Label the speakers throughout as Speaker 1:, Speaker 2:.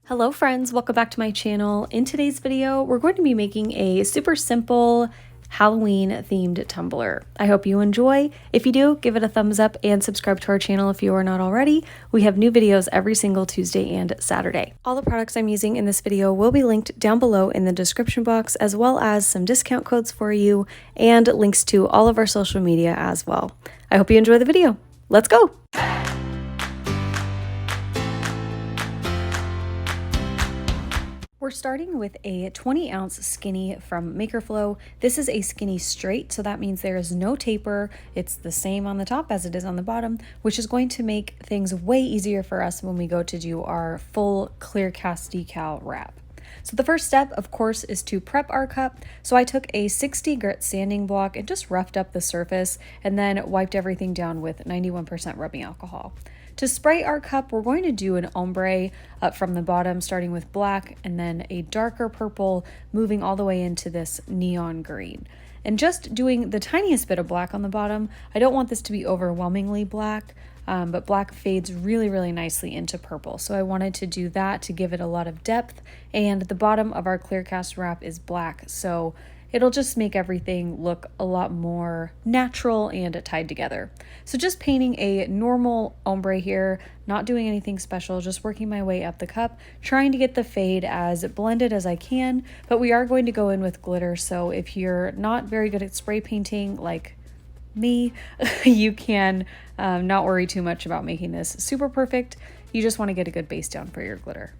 Speaker 1: Hello friends, welcome back to my channel. In today's video, we're going to be making a super simple Halloween themed tumbler. I hope you enjoy. If you do, give it a thumbs up and subscribe to our channel if you are not already. We have new videos every single Tuesday and Saturday. All the products I'm using in this video will be linked down below in the description box, as well as some discount codes for you and links to all of our social media as well. I hope you enjoy the video. Let's go! We're starting with a 20-ounce skinny from Makerflo. This is a skinny straight, so that means there is no taper. It's the same on the top as it is on the bottom, which is going to make things way easier for us when we go to do our full clear cast decal wrap. So the first step, of course, is to prep our cup. So I took a 60 grit sanding block and just roughed up the surface and then wiped everything down with 91% rubbing alcohol. To spray our cup, we're going to do an ombre up from the bottom, starting with black and then a darker purple, moving all the way into this neon green. And just doing the tiniest bit of black on the bottom. I don't want this to be overwhelmingly black, but black fades really, really nicely into purple. So I wanted to do that to give it a lot of depth. And the bottom of our clear cast wrap is black, so it'll just make everything look a lot more natural and tied together. So just painting a normal ombre here, not doing anything special, just working my way up the cup, trying to get the fade as blended as I can, but we are going to go in with glitter. So if you're not very good at spray painting like me, you can not worry too much about making this super perfect. You just want to get a good base down for your glitter.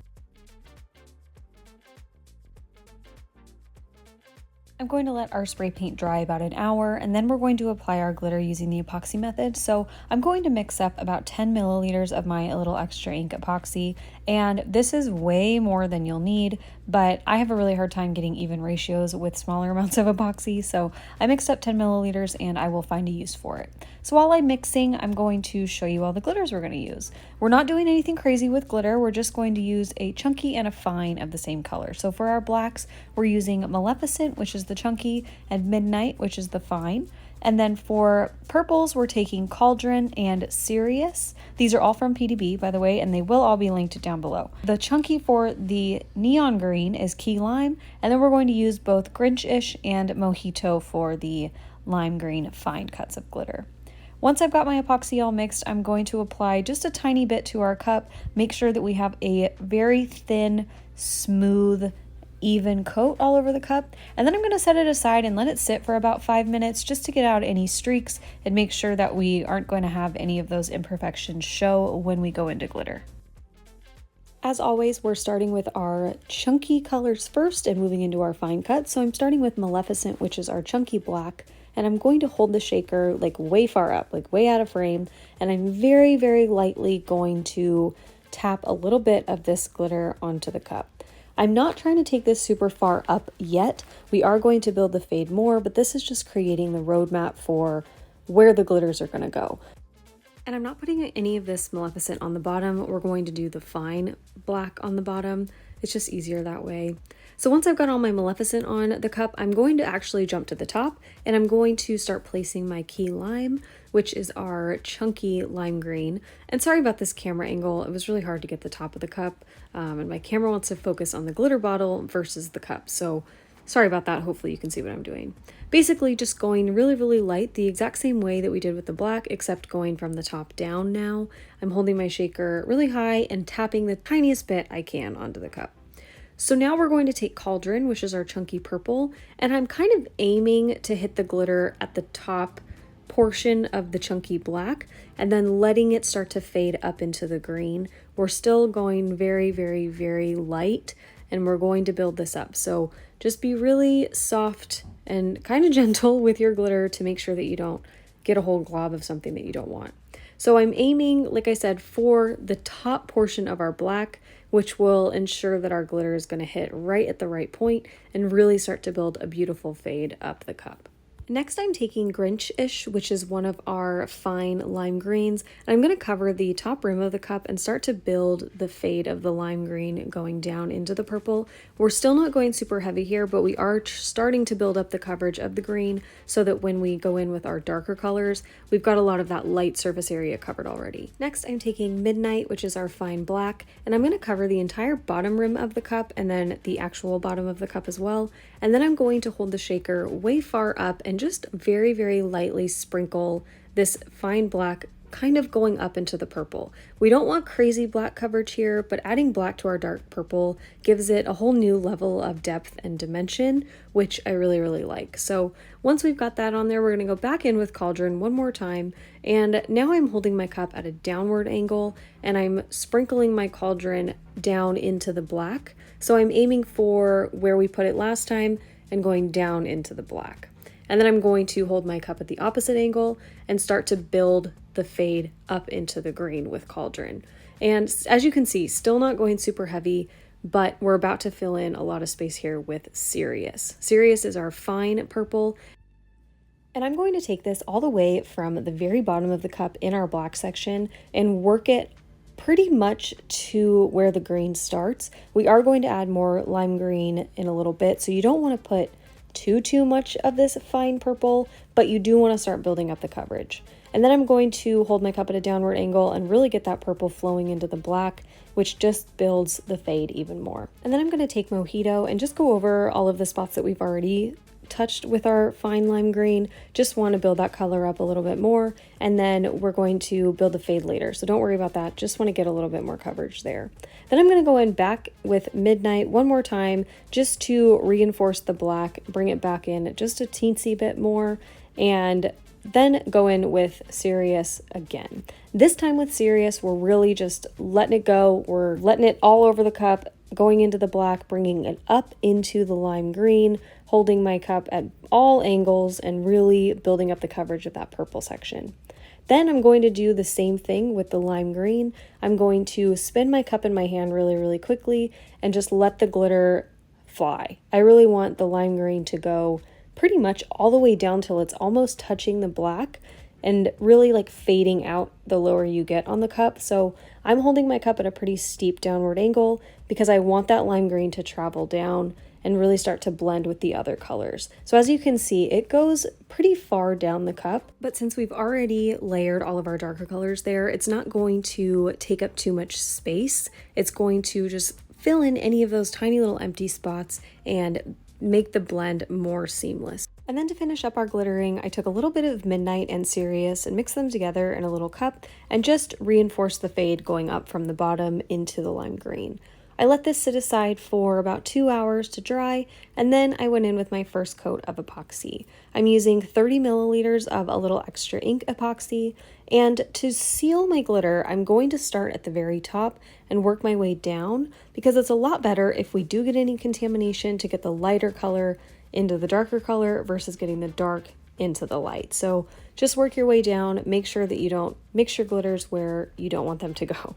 Speaker 1: I'm going to let our spray paint dry about an hour, and then we're going to apply our glitter using the epoxy method. So I'm going to mix up about 10 milliliters of my little extra ink epoxy, and this is way more than you'll need, but I have a really hard time getting even ratios with smaller amounts of epoxy, so I mixed up 10 milliliters and I will find a use for it. So while I'm mixing, I'm going to show you all the glitters we're going to use. We're not doing anything crazy with glitter, we're just going to use a chunky and a fine of the same color. So for our blacks, we're using Maleficent, which is the chunky, and Midnight, which is the fine. And then for purples, we're taking Cauldron and Sirius. These are all from PDB, by the way, and they will all be linked down below. The chunky for the neon green is Key Lime, and then we're going to use both Grinch-ish and Mojito for the lime green fine cuts of glitter. Once I've got my epoxy all mixed, I'm going to apply just a tiny bit to our cup. Make sure that we have a very thin, smooth, even coat all over the cup, and then I'm going to set it aside and let it sit for about 5 minutes just to get out any streaks and make sure that we aren't going to have any of those imperfections show when we go into glitter. As always, we're starting with our chunky colors first and moving into our fine cuts. So I'm starting with Maleficent, which is our chunky black, and I'm going to hold the shaker like way far up, like way out of frame, and I'm very, very lightly going to tap a little bit of this glitter onto the cup. I'm not trying to take this super far up yet. We are going to build the fade more, but this is just creating the roadmap for where the glitters are going to go. And I'm not putting any of this Maleficent on the bottom. We're going to do the fine black on the bottom. It's just easier that way. So once I've got all my Maleficent on the cup, I'm going to actually jump to the top and I'm going to start placing my Key Lime, which is our chunky lime green. And sorry about this camera angle. It was really hard to get the top of the cup, and my camera wants to focus on the glitter bottle versus the cup. So sorry about that. Hopefully you can see what I'm doing. Basically just going really, really light, the exact same way that we did with the black, except going from the top down now. I'm holding my shaker really high and tapping the tiniest bit I can onto the cup. So now we're going to take Cauldron, which is our chunky purple, and I'm kind of aiming to hit the glitter at the top portion of the chunky black and then letting it start to fade up into the green. We're still going very, very, very light, and we're going to build this up. So just be really soft and kind of gentle with your glitter to make sure that you don't get a whole glob of something that you don't want. So I'm aiming, like I said, for the top portion of our black, which will ensure that our glitter is going to hit right at the right point and really start to build a beautiful fade up the cup. Next, I'm taking Grinch-ish, which is one of our fine lime greens, and I'm going to cover the top rim of the cup and start to build the fade of the lime green going down into the purple. We're still not going super heavy here, but we are starting to build up the coverage of the green so that when we go in with our darker colors, we've got a lot of that light surface area covered already. Next, I'm taking Midnight, which is our fine black, and I'm going to cover the entire bottom rim of the cup and then the actual bottom of the cup as well. And then I'm going to hold the shaker way far up and just very, very lightly sprinkle this fine black kind of going up into the purple. We don't want crazy black coverage here, but adding black to our dark purple gives it a whole new level of depth and dimension, which I really, really like. So once we've got that on there, we're going to go back in with Cauldron one more time. And now I'm holding my cup at a downward angle and I'm sprinkling my Cauldron down into the black. So I'm aiming for where we put it last time and going down into the black. And then I'm going to hold my cup at the opposite angle and start to build the fade up into the green with Cauldron. And as you can see, still not going super heavy, but we're about to fill in a lot of space here with Sirius. Sirius is our fine purple. And I'm going to take this all the way from the very bottom of the cup in our black section and work it pretty much to where the green starts. We are going to add more lime green in a little bit, so you don't want to put too much of this fine purple, but you do want to start building up the coverage. And then I'm going to hold my cup at a downward angle and really get that purple flowing into the black, which just builds the fade even more. And then I'm going to take Mojito and just go over all of the spots that we've already touched with our fine lime green. Just want to build that color up a little bit more, and then we're going to build the fade later, so don't worry about that. Just want to get a little bit more coverage there. Then I'm going to go in back with Midnight one more time just to reinforce the black, bring it back in just a teensy bit more, and then go in with Sirius again. This time with Sirius, we're really just letting it go. We're letting it all over the cup, going into the black, bringing it up into the lime green, holding my cup at all angles and really building up the coverage of that purple section. Then I'm going to do the same thing with the lime green. I'm going to spin my cup in my hand really, really quickly and just let the glitter fly. I really want the lime green to go pretty much all the way down till it's almost touching the black and really like fading out the lower you get on the cup. So I'm holding my cup at a pretty steep downward angle because I want that lime green to travel down and really start to blend with the other colors. So as you can see, it goes pretty far down the cup, but since we've already layered all of our darker colors there, it's not going to take up too much space. It's going to just fill in any of those tiny little empty spots and make the blend more seamless. And then to finish up our glittering, I took a little bit of Midnight and Sirius and mixed them together in a little cup and just reinforced the fade going up from the bottom into the lime green. I let this sit aside for about 2 hours to dry, and then I went in with my first coat of epoxy. I'm using 30 milliliters of a little extra ink epoxy, and to seal my glitter, I'm going to start at the very top and work my way down because it's a lot better if we do get any contamination to get the lighter color into the darker color versus getting the dark into the light. So just work your way down, make sure that you don't mix your glitters where you don't want them to go.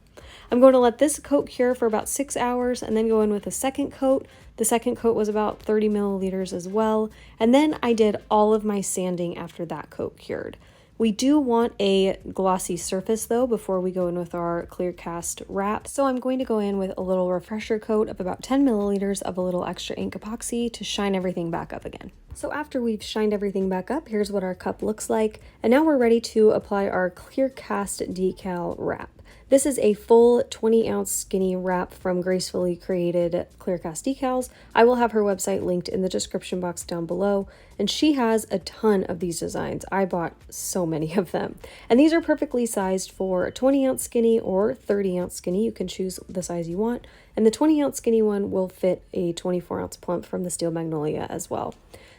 Speaker 1: I'm going to let this coat cure for about 6 hours and then go in with a second coat. The second coat was about 30 milliliters as well. And then I did all of my sanding after that coat cured. We do want a glossy surface though before we go in with our clear cast wrap. So I'm going to go in with a little refresher coat of about 10 milliliters of a little extra ink epoxy to shine everything back up again. So after we've shined everything back up, here's what our cup looks like. And now we're ready to apply our clear cast decal wrap. This is a full 20-ounce skinny wrap from Gracefully Created Clearcast Decals. I will have her website linked in the description box down below, and she has a ton of these designs. I bought so many of them. And these are perfectly sized for a 20-ounce skinny or 30-ounce skinny. You can choose the size you want. And the 20-ounce skinny one will fit a 24-ounce plump from the Steel Magnolia as well.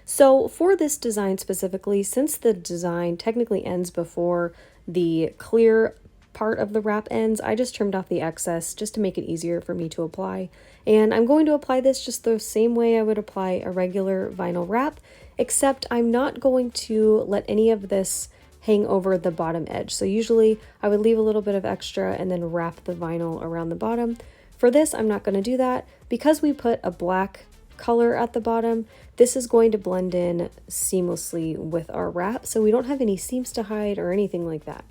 Speaker 1: So for this design specifically, since the design technically ends before the clear part of the wrap ends, I just trimmed off the excess just to make it easier for me to apply. And I'm going to apply this just the same way I would apply a regular vinyl wrap, except I'm not going to let any of this hang over the bottom edge. So usually I would leave a little bit of extra and then wrap the vinyl around the bottom. For this, I'm not going to do that because we put a black
Speaker 2: color at the bottom, this is going to blend in seamlessly with our wrap, so we don't have any seams to hide or anything like that.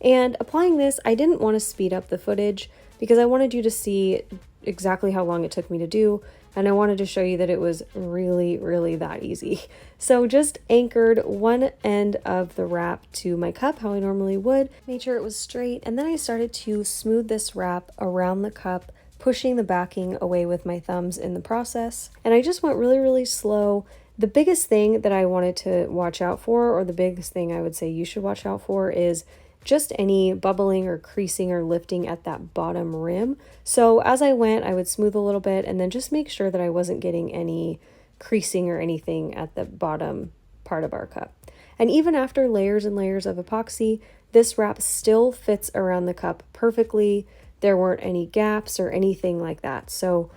Speaker 2: And applying this, I didn't want to speed up the footage because I wanted you to see exactly how long it took me to do, and I wanted to show you that it was really, really that easy. So just anchored one end of the wrap to my cup how I normally would, made sure it was straight, and then I started to smooth this wrap around the cup, pushing the backing away with my thumbs in the process. And I just went really, really slow. The biggest thing that I wanted to watch out for, or the biggest thing I would say you should watch out for, is just any bubbling or creasing or lifting at that bottom rim. So as I went, I would smooth a little bit and then just make sure that I wasn't getting any creasing or anything at the bottom part of our cup. And even after layers and layers of epoxy, this wrap still fits around the cup perfectly. There weren't any gaps or anything like that. So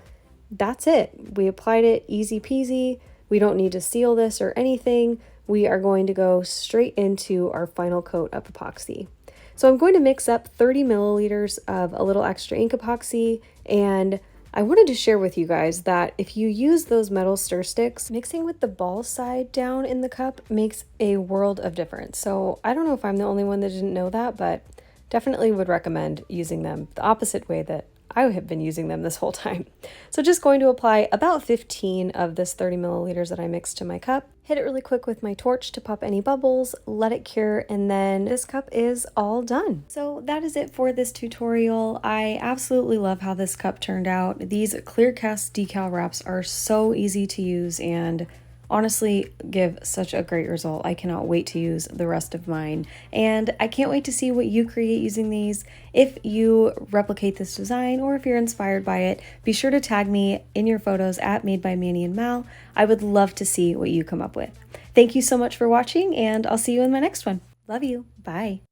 Speaker 2: that's it. We applied it easy peasy. We don't need to seal this or anything. We are going to go straight into our final coat of epoxy. So I'm going to mix up 30 milliliters of a little extra ink epoxy, and I wanted to share with you guys that if you use those metal stir sticks, mixing with the ball side down in the cup makes a world of difference. So I don't know if I'm the only one that didn't know that, but definitely would recommend using them the opposite way that I have been using them this whole time. So just going to apply about 15 of this 30 milliliters that I mixed to my cup, hit it really quick with my torch to pop any bubbles, let it cure, and then this cup is all done. So that is it for this tutorial. I absolutely love how this cup turned out. These clear cast decal wraps are so easy to use and honestly give such a great result. I cannot wait to use the rest of mine, and I can't wait to see what you create using these. If you replicate this design or if you're inspired by it, be sure to tag me in your photos at Made by Manny and Mal. I would love to see what you come up with. Thank you so much for watching, and I'll see you in my next one. Love you. Bye.